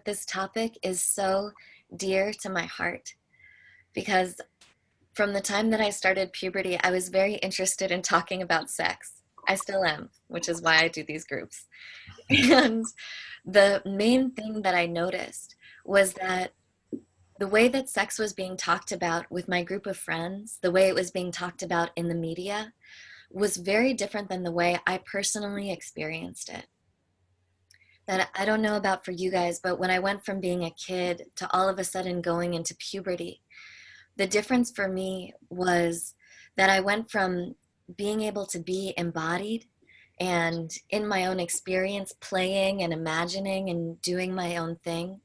this topic is so dear to my heart because from the time that I started puberty, I was very interested in talking about sex. I still am, which is why I do these groups. And the main thing that I noticed was that the way that sex was being talked about with my group of friends, the way it was being talked about in the media, was very different than the way I personally experienced it. That I don't know about for you guys, but when I went from being a kid to all of a sudden going into puberty, the difference for me was that I went from being able to be embodied and in my own experience, playing and imagining and doing my own thing,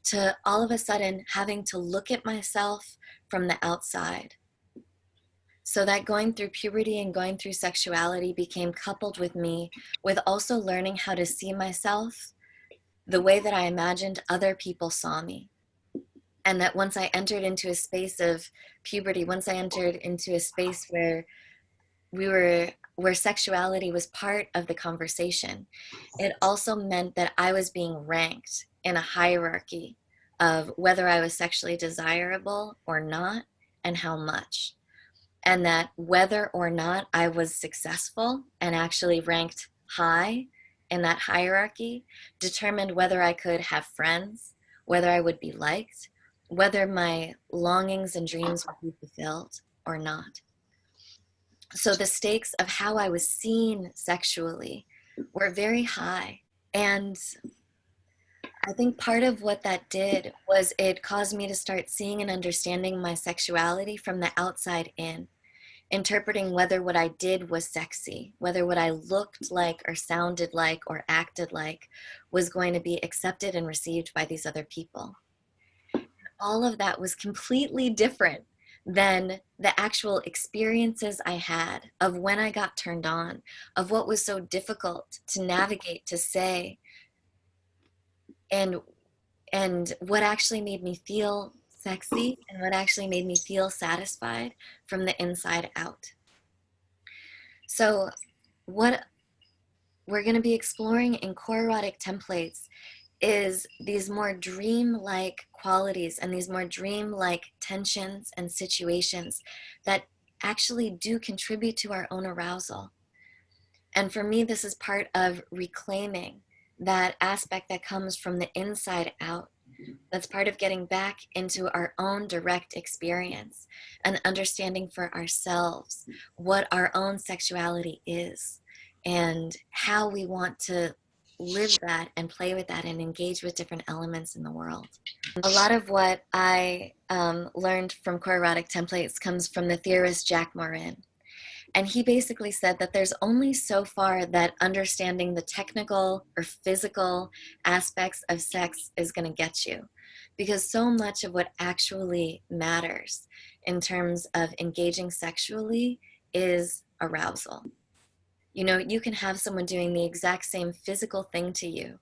to all of a sudden having to look at myself from the outside. So that going through puberty and going through sexuality became coupled with me with also learning how to see myself the way that I imagined other people saw me. And that once I entered into a space of puberty, once I entered into a space where where sexuality was part of the conversation, it also meant that I was being ranked in a hierarchy of whether I was sexually desirable or not and how much. And that whether or not I was successful and actually ranked high in that hierarchy determined whether I could have friends, whether I would be liked, whether my longings and dreams would be fulfilled or not. So the stakes of how I was seen sexually were very high. And I think part of what that did was it caused me to start seeing and understanding my sexuality from the outside in, interpreting whether what I did was sexy, whether what I looked like or sounded like or acted like was going to be accepted and received by these other people. All of that was completely different than the actual experiences I had of when I got turned on, of what was so difficult to navigate, to say, and what actually made me feel sexy and what actually made me feel satisfied from the inside out. So what we're going to be exploring in core erotic templates is these more dream-like qualities and these more dream-like tensions and situations that actually do contribute to our own arousal. And for me, this is part of reclaiming that aspect that comes from the inside out. That's part of getting back into our own direct experience and understanding for ourselves what our own sexuality is and how we want to live that and play with that and engage with different elements in the world. A lot of what I learned from core erotic templates comes from the theorist Jack Morin. And he basically said that there's only so far that understanding the technical or physical aspects of sex is going to get you. Because so much of what actually matters in terms of engaging sexually is arousal. You know, you can have someone doing the exact same physical thing to you,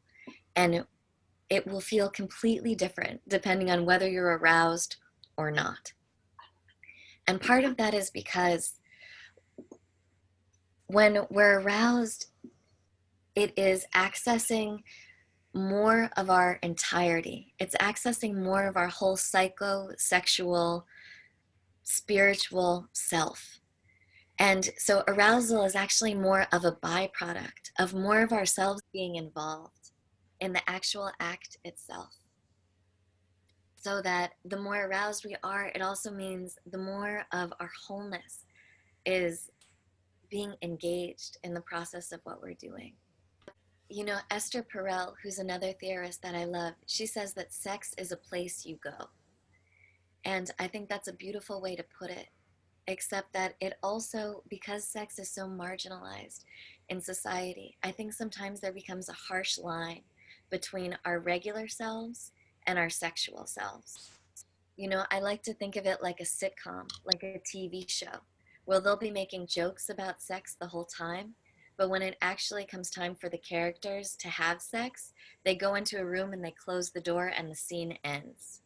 and it will feel completely different depending on whether you're aroused or not. And part of that is because when we're aroused, it is accessing more of our entirety. It's accessing more of our whole psycho-sexual, spiritual self. And so arousal is actually more of a byproduct of more of ourselves being involved in the actual act itself. So that the more aroused we are, it also means the more of our wholeness is being engaged in the process of what we're doing. You know, Esther Perel, who's another theorist that I love, she says that sex is a place you go. And I think that's a beautiful way to put it, except that it also, because sex is so marginalized in society, I think sometimes there becomes a harsh line between our regular selves and our sexual selves. You know, I like to think of it like a sitcom, like a TV show, where they'll be making jokes about sex the whole time, but when it actually comes time for the characters to have sex, they go into a room and they close the door and the scene ends.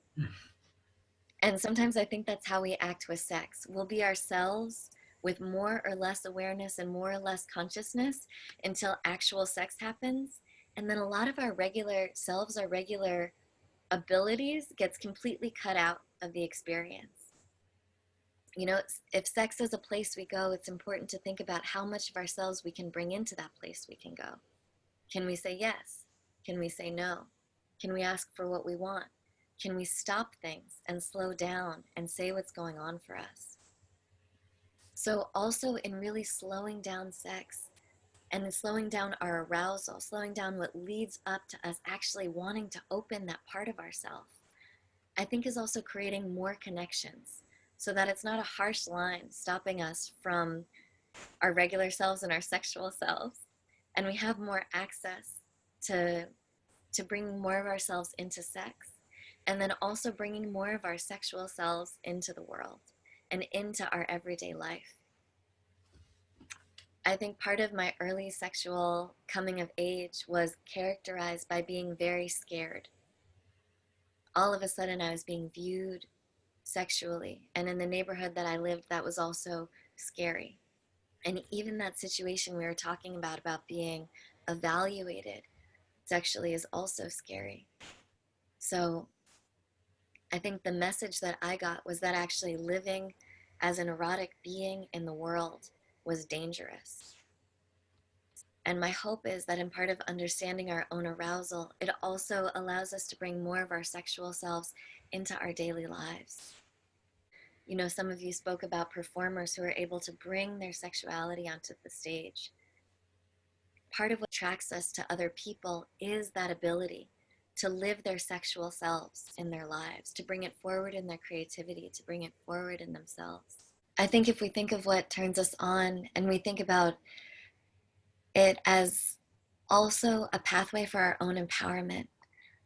And sometimes I think that's how we act with sex. We'll be ourselves with more or less awareness and more or less consciousness until actual sex happens. And then a lot of our regular selves, our regular abilities gets completely cut out of the experience. You know, if sex is a place we go, it's important to think about how much of ourselves we can bring into that place we can go. Can we say yes? Can we say no? Can we ask for what we want? Can we stop things and slow down and say what's going on for us? So, also in really slowing down sex and slowing down our arousal, slowing down what leads up to us actually wanting to open that part of ourselves, I think is also creating more connections so that it's not a harsh line stopping us from our regular selves and our sexual selves. And we have more access to, to bring more of ourselves into sex, and then also bringing more of our sexual selves into the world and into our everyday life. I think part of my early sexual coming of age was characterized by being very scared. All of a sudden, I was being viewed sexually, and in the neighborhood that I lived, that was also scary. And even that situation we were talking about being evaluated sexually is also scary. So I think the message that I got was that actually living as an erotic being in the world was dangerous. And my hope is that in part of understanding our own arousal, it also allows us to bring more of our sexual selves into our daily lives. You know, some of you spoke about performers who are able to bring their sexuality onto the stage. Part of what attracts us to other people is that ability to live their sexual selves in their lives, to bring it forward in their creativity, to bring it forward in themselves. I think if we think of what turns us on and we think about it as also a pathway for our own empowerment,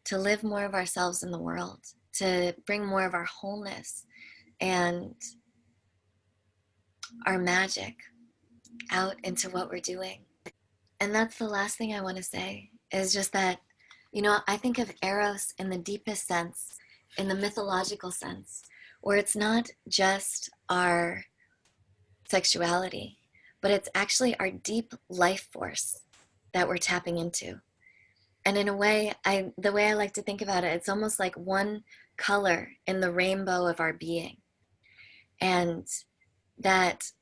to live more of ourselves in the world, to bring more of our wholeness and our magic out into what we're doing. And that's the last thing I want to say is just that, you know, I think of Eros in the deepest sense, in the mythological sense, where it's not just our sexuality, but it's actually our deep life force that we're tapping into. And in a way, the way I like to think about it, it's almost like one color in the rainbow of our being. And that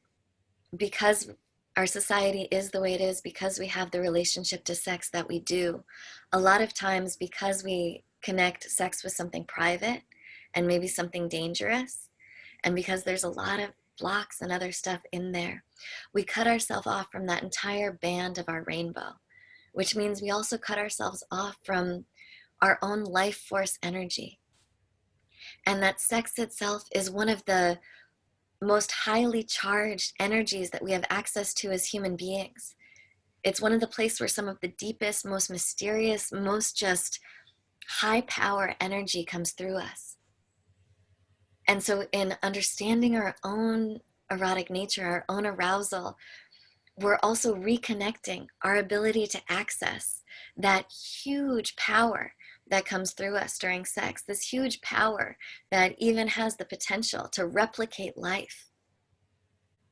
because our society is the way it is, because we have the relationship to sex that we do, a lot of times because we connect sex with something private and maybe something dangerous, and because there's a lot of blocks and other stuff in there, we cut ourselves off from that entire band of our rainbow, which means we also cut ourselves off from our own life force energy. And that sex itself is one of the most highly charged energies that we have access to as human beings. It's one of the places where some of the deepest, most mysterious, most just high power energy comes through us. And so, in understanding our own erotic nature, our own arousal, we're also reconnecting our ability to access that huge power that comes through us during sex, this huge power that even has the potential to replicate life,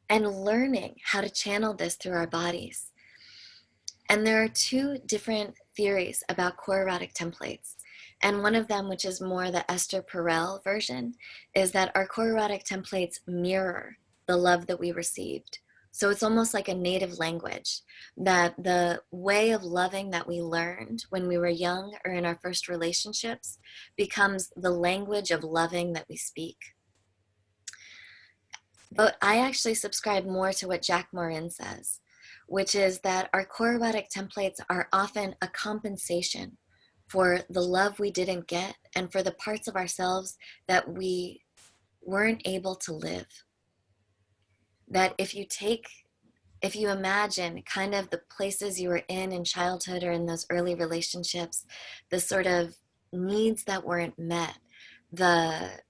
and learning how to channel this through our bodies. And there are two different theories about core erotic templates. And one of them, which is more the Esther Perel version, is that our core erotic templates mirror the love that we received. So it's almost like a native language, that the way of loving that we learned when we were young or in our first relationships becomes the language of loving that we speak. But I actually subscribe more to what Jack Morin says, which is that our core erotic templates are often a compensation for the love we didn't get and for the parts of ourselves that we weren't able to live. That if you imagine kind of the places you were in childhood or in those early relationships, the sort of needs that weren't met, the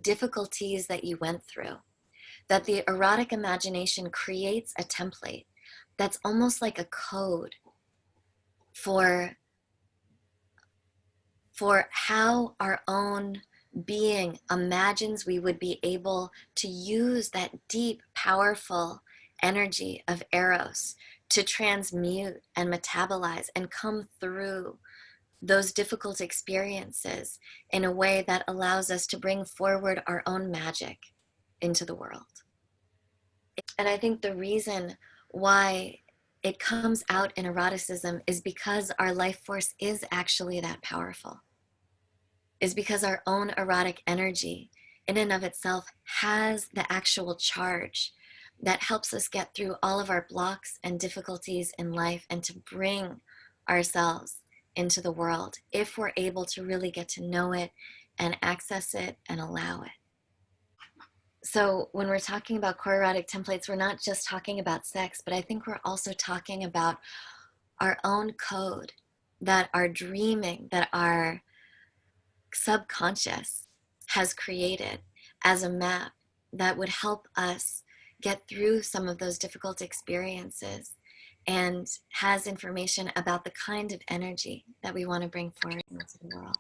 difficulties that you went through, that the erotic imagination creates a template that's almost like a code for how our own being imagines we would be able to use that deep, powerful energy of Eros to transmute and metabolize and come through those difficult experiences in a way that allows us to bring forward our own magic into the world. And I think the reason why it comes out in eroticism is because our life force is actually that powerful, is because our own erotic energy in and of itself has the actual charge that helps us get through all of our blocks and difficulties in life and to bring ourselves into the world if we're able to really get to know it and access it and allow it. So when we're talking about core erotic templates, we're not just talking about sex, but I think we're also talking about our own code, that our dreaming, that our subconscious has created as a map that would help us get through some of those difficult experiences and has information about the kind of energy that we want to bring forward into the world.